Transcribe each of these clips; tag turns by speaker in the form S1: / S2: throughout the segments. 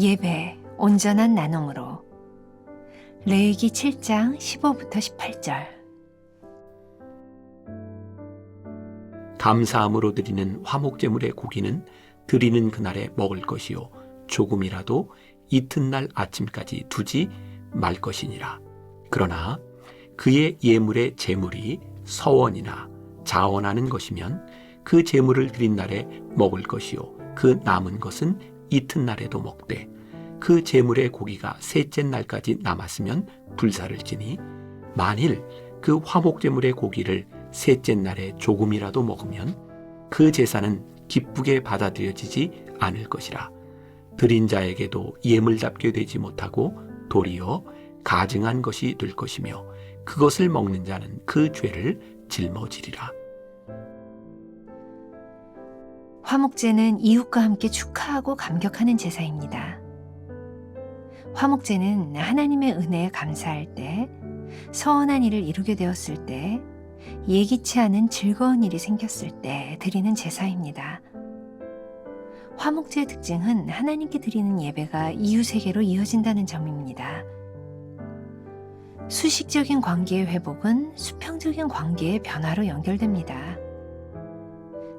S1: 예배, 온전한 나눔으로. 레위기 7장 15부터 18절.
S2: 감사함으로 드리는 화목제물의 고기는 드리는 그날에 먹을 것이요 조금이라도 이튿날 아침까지 두지 말 것이니라. 그러나 그의 예물의 제물이 서원이나 자원하는 것이면 그 제물을 드린 날에 먹을 것이요 그 남은 것은 이튿날에도 먹되 그 제물의 고기가 셋째 날까지 남았으면 불사를 지니 만일 그 화목제물의 고기를 셋째 날에 조금이라도 먹으면 그 제사는 기쁘게 받아들여지지 않을 것이라. 드린 자에게도 예물답게 되지 못하고 도리어 가증한 것이 될 것이며 그것을 먹는 자는 그 죄를 짊어지리라.
S1: 화목제는 이웃과 함께 축하하고 감격하는 제사입니다. 화목제는 하나님의 은혜에 감사할 때, 서원한 일을 이루게 되었을 때, 예기치 않은 즐거운 일이 생겼을 때 드리는 제사입니다. 화목제의 특징은 하나님께 드리는 예배가 이웃에게로 이어진다는 점입니다. 수식적인 관계의 회복은 수평적인 관계의 변화로 연결됩니다.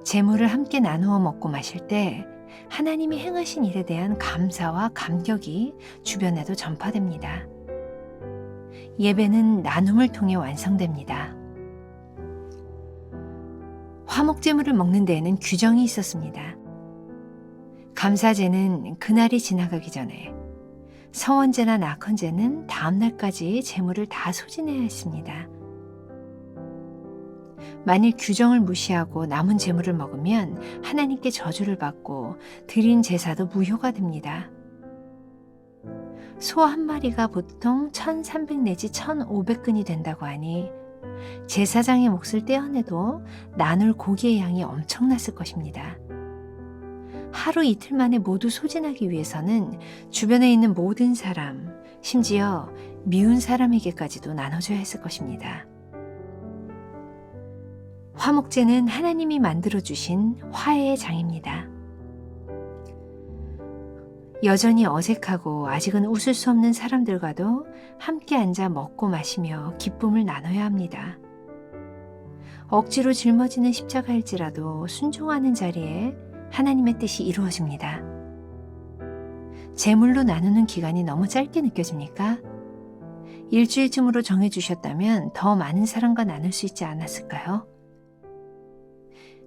S1: 제물을 함께 나누어 먹고 마실 때 하나님이 행하신 일에 대한 감사와 감격이 주변에도 전파됩니다. 예배는 나눔을 통해 완성됩니다. 화목제물을 먹는 데에는 규정이 있었습니다. 감사제는 그날이 지나가기 전에, 서원제나 낙헌제는 다음 날까지 제물을 다 소진해야 했습니다. 만일 규정을 무시하고 남은 제물을 먹으면 하나님께 저주를 받고 드린 제사도 무효가 됩니다. 소 한 마리가 보통 1,300 내지 1,500근이 된다고 하니 제사장의 몫을 떼어내도 나눌 고기의 양이 엄청났을 것입니다. 하루 이틀 만에 모두 소진하기 위해서는 주변에 있는 모든 사람, 심지어 미운 사람에게까지도 나눠줘야 했을 것입니다. 화목제는 하나님이 만들어주신 화해의 장입니다. 여전히 어색하고 아직은 웃을 수 없는 사람들과도 함께 앉아 먹고 마시며 기쁨을 나눠야 합니다. 억지로 짊어지는 십자가일지라도 순종하는 자리에 하나님의 뜻이 이루어집니다. 제물로 나누는 기간이 너무 짧게 느껴집니까? 일주일쯤으로 정해주셨다면 더 많은 사람과 나눌 수 있지 않았을까요?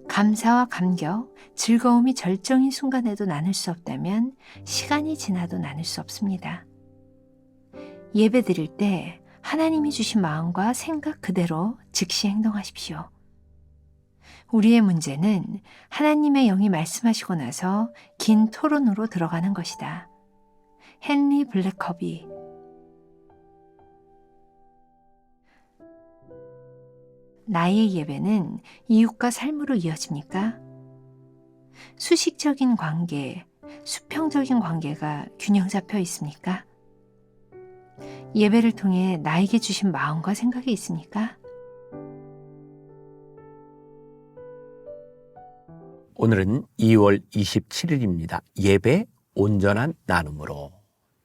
S1: 감사와 감격, 즐거움이 절정인 순간에도 나눌 수 없다면 시간이 지나도 나눌 수 없습니다. 예배 드릴 때 하나님이 주신 마음과 생각 그대로 즉시 행동하십시오. 우리의 문제는 하나님의 영이 말씀하시고 나서 긴 토론으로 들어가는 것이다. 헨리 블랙커비. 나의 예배는 이웃과 삶으로 이어집니까? 수식적인 관계, 수평적인 관계가 균형 잡혀 있습니까? 예배를 통해 나에게 주신 마음과 생각이 있습니까?
S2: 오늘은 2월 27일입니다. 예배 온전한 나눔으로.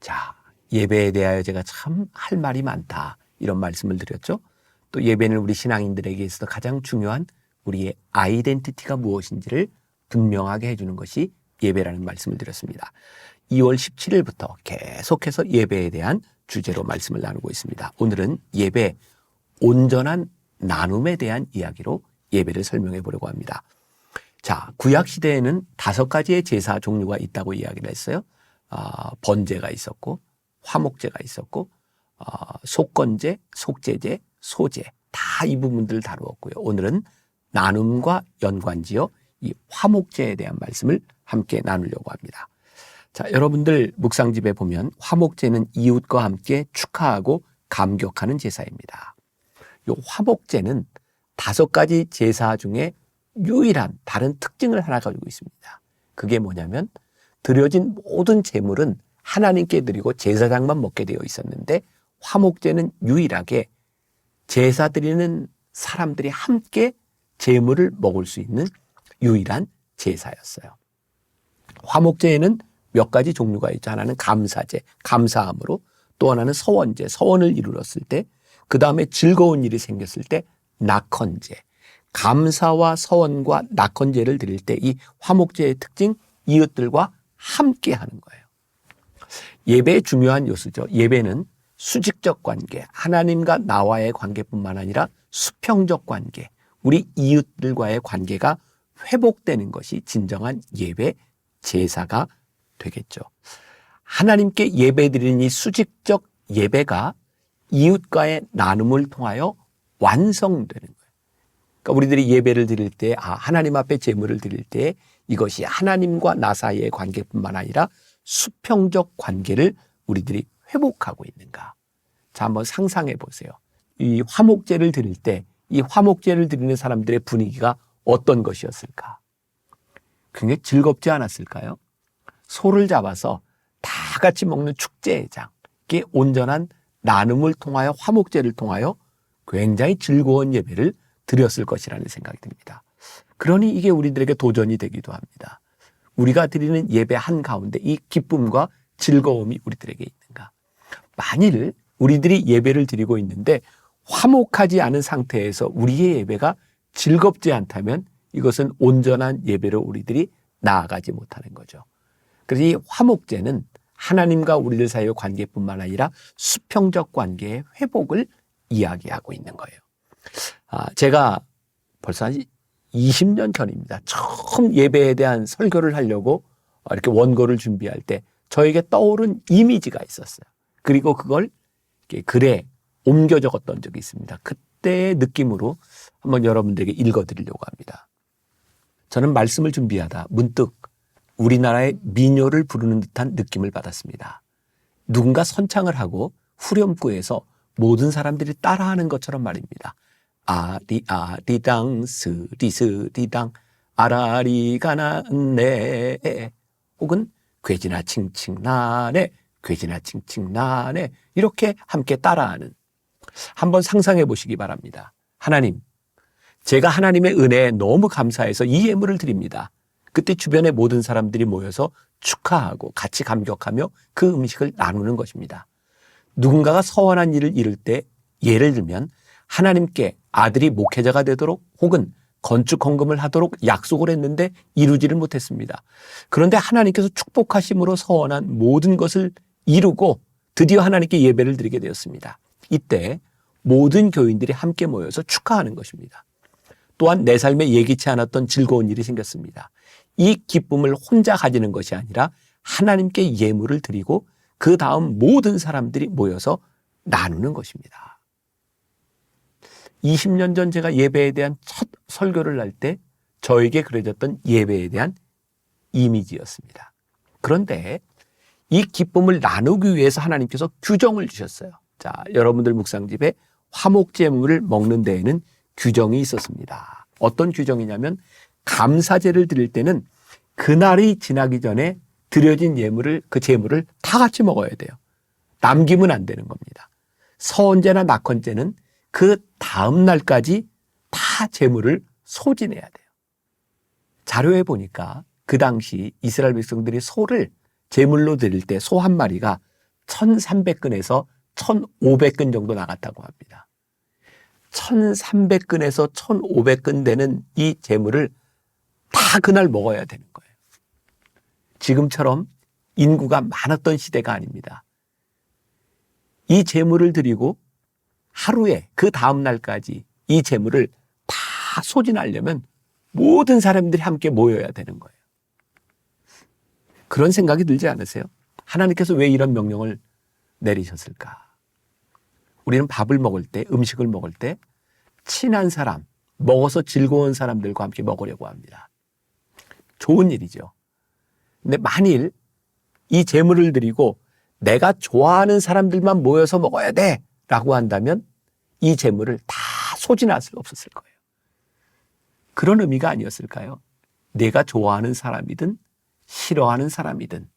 S2: 자, 예배에 대하여 제가 참 할 말이 많다, 이런 말씀을 드렸죠. 또 예배는 우리 신앙인들에게 있어서 가장 중요한 우리의 아이덴티티가 무엇인지를 분명하게 해주는 것이 예배라는 말씀을 드렸습니다. 2월 17일부터 계속해서 예배에 대한 주제로 말씀을 나누고 있습니다. 오늘은 예배, 온전한 나눔에 대한 이야기로 예배를 설명해 보려고 합니다. 자, 구약시대에는 5가지의 제사 종류가 있다고 이야기를 했어요. 번제가 있었고, 화목제가 있었고, 속건제, 속제제, 소제, 다 이 부분들을 다루었고요. 오늘은 나눔과 연관지어 이 화목제에 대한 말씀을 함께 나누려고 합니다. 자, 여러분들 묵상집에 보면 화목제는 이웃과 함께 축하하고 감격하는 제사입니다. 이 화목제는 5가지 제사 중에 유일한 다른 특징을 하나 가지고 있습니다. 그게 뭐냐면 드려진 모든 제물은 하나님께 드리고 제사장만 먹게 되어 있었는데, 화목제는 유일하게 제사 드리는 사람들이 함께 제물을 먹을 수 있는 유일한 제사였어요. 화목제에는 몇 가지 종류가 있죠. 하나는 감사제, 감사함으로, 또 하나는 서원제, 서원을 이루었을 때, 그 다음에 즐거운 일이 생겼을 때 낙헌제. 감사와 서원과 낙헌제를 드릴 때 이 화목제의 특징, 이웃들과 함께 하는 거예요. 예배의 중요한 요소죠. 예배는 수직적 관계, 하나님과 나와의 관계뿐만 아니라 수평적 관계, 우리 이웃들과의 관계가 회복되는 것이 진정한 예배 제사가 되겠죠. 하나님께 예배드리는 이 수직적 예배가 이웃과의 나눔을 통하여 완성되는 거예요. 그러니까 우리들이 예배를 드릴 때, 하나님 앞에 제물을 드릴 때 이것이 하나님과 나 사이의 관계뿐만 아니라 수평적 관계를 우리들이 회복하고 있는가. 자, 한번 상상해 보세요. 이 화목제를 드릴 때 이 화목제를 드리는 사람들의 분위기가 어떤 것이었을까? 굉장히 즐겁지 않았을까요? 소를 잡아서 다 같이 먹는 축제회장, 이게 온전한 나눔을 통하여 화목제를 통하여 굉장히 즐거운 예배를 드렸을 것이라는 생각이 듭니다. 그러니 이게 우리들에게 도전이 되기도 합니다. 우리가 드리는 예배 한가운데 이 기쁨과 즐거움이 우리들에게 있는가? 만일 우리들이 예배를 드리고 있는데 화목하지 않은 상태에서 우리의 예배가 즐겁지 않다면 이것은 온전한 예배로 우리들이 나아가지 못하는 거죠. 그래서 이 화목제는 하나님과 우리들 사이의 관계뿐만 아니라 수평적 관계의 회복을 이야기하고 있는 거예요. 제가 벌써 한 20년 전입니다. 처음 예배에 대한 설교를 하려고 이렇게 원고를 준비할 때 저에게 떠오른 이미지가 있었어요. 그리고 그걸 글에 옮겨 적었던 적이 있습니다. 그때의 느낌으로 한번 여러분들에게 읽어드리려고 합니다. 저는 말씀을 준비하다 문득 우리나라의 민요를 부르는 듯한 느낌을 받았습니다. 누군가 선창을 하고 후렴구에서 모든 사람들이 따라하는 것처럼 말입니다. 아리아리당 스리스리당 아라리가 났네, 혹은 괴지나 칭칭나네, 괴지나 칭칭나네, 이렇게 함께 따라하는, 한번 상상해 보시기 바랍니다. 하나님, 제가 하나님의 은혜에 너무 감사해서 이 예물을 드립니다. 그때 주변의 모든 사람들이 모여서 축하하고 같이 감격하며 그 음식을 나누는 것입니다. 누군가가 서원한 일을 이룰 때, 예를 들면 하나님께 아들이 목회자가 되도록 혹은 건축 헌금을 하도록 약속을 했는데 이루지를 못했습니다. 그런데 하나님께서 축복하심으로 서원한 모든 것을 이루고 드디어 하나님께 예배를 드리게 되었습니다. 이때 모든 교인들이 함께 모여서 축하하는 것입니다. 또한 내 삶에 예기치 않았던 즐거운 일이 생겼습니다. 이 기쁨을 혼자 가지는 것이 아니라 하나님께 예물을 드리고 그 다음 모든 사람들이 모여서 나누는 것입니다. 20년 전 제가 예배에 대한 첫 설교를 할 때 저에게 그려졌던 예배에 대한 이미지였습니다. 그런데 이 기쁨을 나누기 위해서 하나님께서 규정을 주셨어요. 자, 여러분들 묵상집에 화목제물을 먹는 데에는 규정이 있었습니다. 어떤 규정이냐면 감사제를 드릴 때는 그날이 지나기 전에 드려진 예물을, 그 제물을 다 같이 먹어야 돼요. 남기면 안 되는 겁니다. 서원제나 낙헌제는 그 다음 날까지 다 제물을 소진해야 돼요. 자료에 보니까 그 당시 이스라엘 백성들이 소를 제물로 드릴 때 소 한 마리가 1,300근에서 1,500근 정도 나갔다고 합니다. 1,300근에서 1,500근 되는 이 제물을 다 그날 먹어야 되는 거예요. 지금처럼 인구가 많았던 시대가 아닙니다. 이 제물을 드리고 하루에 그 다음 날까지 이 제물을 다 소진하려면 모든 사람들이 함께 모여야 되는 거예요. 그런 생각이 들지 않으세요? 하나님께서 왜 이런 명령을 내리셨을까? 우리는 밥을 먹을 때, 음식을 먹을 때 친한 사람, 먹어서 즐거운 사람들과 함께 먹으려고 합니다. 좋은 일이죠. 근데 만일 이 제물을 드리고 내가 좋아하는 사람들만 모여서 먹어야 돼 라고 한다면 이 제물을 다 소진할 수 없었을 거예요. 그런 의미가 아니었을까요? 내가 좋아하는 사람이든 싫어하는 사람이든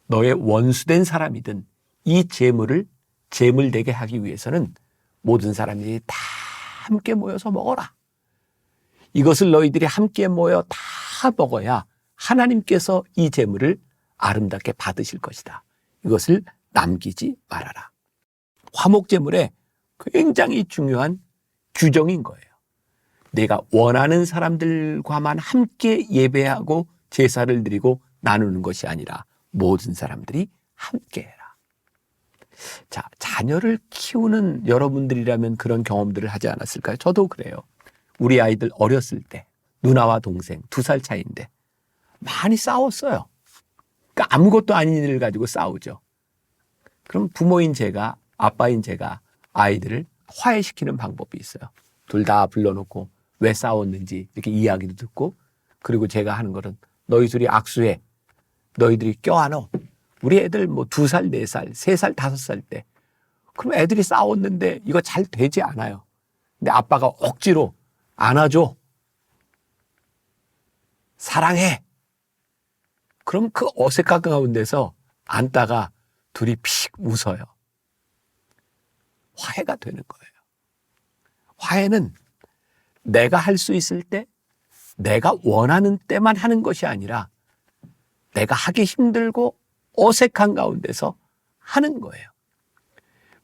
S2: 너의 원수된 사람이든 이 제물을 제물되게 하기 위해서는 모든 사람들이 다 함께 모여서 먹어라. 이것을 너희들이 함께 모여 다 먹어야 하나님께서 이 제물을 아름답게 받으실 것이다. 이것을 남기지 말아라. 화목제물에 굉장히 중요한 규정인 거예요. 내가 원하는 사람들과만 함께 예배하고 제사를 드리고 나누는 것이 아니라 모든 사람들이 함께 해라. 자, 자녀를 키우는 여러분들이라면 그런 경험들을 하지 않았을까요? 저도 그래요. 우리 아이들 어렸을 때 누나와 동생 2살 차이인데 많이 싸웠어요. 그러니까 아무것도 아닌 일을 가지고 싸우죠. 그럼 부모인 제가, 아빠인 제가 아이들을 화해시키는 방법이 있어요. 둘 다 불러놓고 왜 싸웠는지 이렇게 이야기도 듣고, 그리고 제가 하는 거는 너희 둘이 악수해. 너희들이 껴안어. 우리 애들 뭐 2살, 4살, 3살, 5살 때. 그럼 애들이 싸웠는데 이거 잘 되지 않아요. 근데 아빠가 억지로 안아줘. 사랑해. 그럼 그 어색한 가운데서 앉다가 둘이 픽 웃어요. 화해가 되는 거예요. 화해는 내가 할 수 있을 때, 내가 원하는 때만 하는 것이 아니라 내가 하기 힘들고 어색한 가운데서 하는 거예요.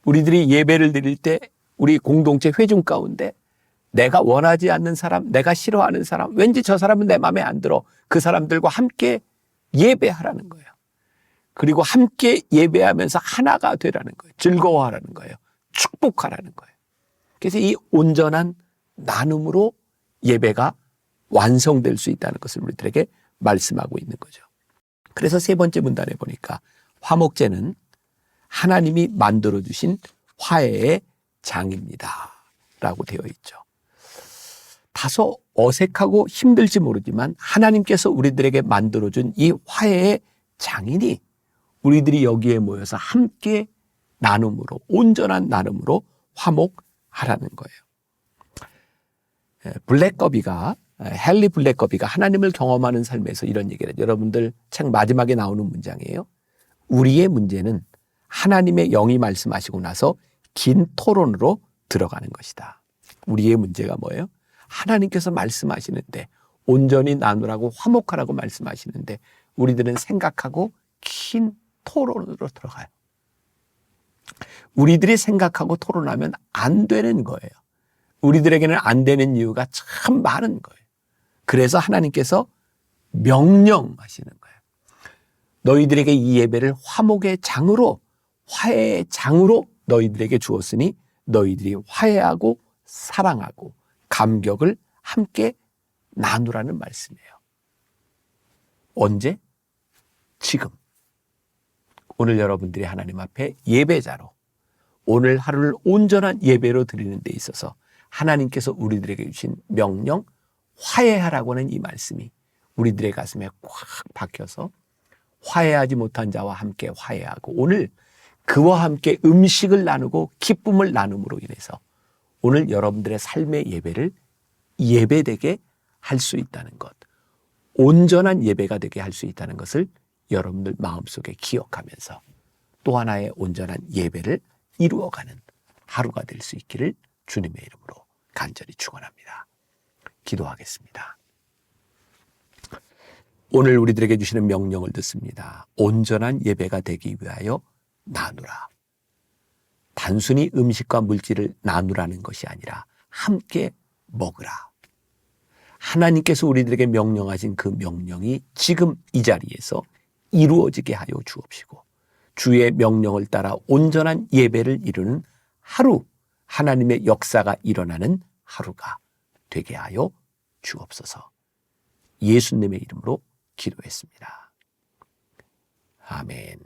S2: 우리들이 예배를 드릴 때 우리 공동체 회중 가운데 내가 원하지 않는 사람, 내가 싫어하는 사람, 왠지 저 사람은 내 마음에 안 들어. 그 사람들과 함께 예배하라는 거예요. 그리고 함께 예배하면서 하나가 되라는 거예요. 즐거워하라는 거예요. 축복하라는 거예요. 그래서 이 온전한 나눔으로 예배가 완성될 수 있다는 것을 우리들에게 말씀하고 있는 거죠. 그래서 3번째 문단에 보니까 화목제는 하나님이 만들어주신 화해의 장입니다 라고 되어 있죠. 다소 어색하고 힘들지 모르지만 하나님께서 우리들에게 만들어준 이 화해의 장인이 우리들이 여기에 모여서 함께 나눔으로, 온전한 나눔으로 화목하라는 거예요. 헨리 블랙거비가 하나님을 경험하는 삶에서 이런 얘기를 해요. 여러분들 책 마지막에 나오는 문장이에요. 우리의 문제는 하나님의 영이 말씀하시고 나서 긴 토론으로 들어가는 것이다. 우리의 문제가 뭐예요? 하나님께서 말씀하시는데, 온전히 나누라고 화목하라고 말씀하시는데 우리들은 생각하고 긴 토론으로 들어가요. 우리들이 생각하고 토론하면 안 되는 거예요. 우리들에게는 안 되는 이유가 참 많은 거예요. 그래서 하나님께서 명령하시는 거예요. 너희들에게 이 예배를 화목의 장으로, 화해의 장으로 너희들에게 주었으니 너희들이 화해하고 사랑하고 감격을 함께 나누라는 말씀이에요. 언제? 지금. 오늘 여러분들이 하나님 앞에 예배자로, 오늘 하루를 온전한 예배로 드리는 데 있어서 하나님께서 우리들에게 주신 명령, 화해하라고 하는 이 말씀이 우리들의 가슴에 꽉 박혀서 화해하지 못한 자와 함께 화해하고, 오늘 그와 함께 음식을 나누고 기쁨을 나눔으로 인해서 오늘 여러분들의 삶의 예배를 예배되게 할 수 있다는 것, 온전한 예배가 되게 할 수 있다는 것을 여러분들 마음속에 기억하면서 또 하나의 온전한 예배를 이루어가는 하루가 될 수 있기를 주님의 이름으로 간절히 축원합니다. 기도하겠습니다. 오늘 우리들에게 주시는 명령을 듣습니다. 온전한 예배가 되기 위하여 나누라. 단순히 음식과 물질을 나누라는 것이 아니라 함께 먹으라. 하나님께서 우리들에게 명령하신 그 명령이 지금 이 자리에서 이루어지게 하여 주옵시고, 주의 명령을 따라 온전한 예배를 이루는 하루, 하나님의 역사가 일어나는 하루가 되게 하여 주옵소서. 예수님의 이름으로 기도했습니다. 아멘.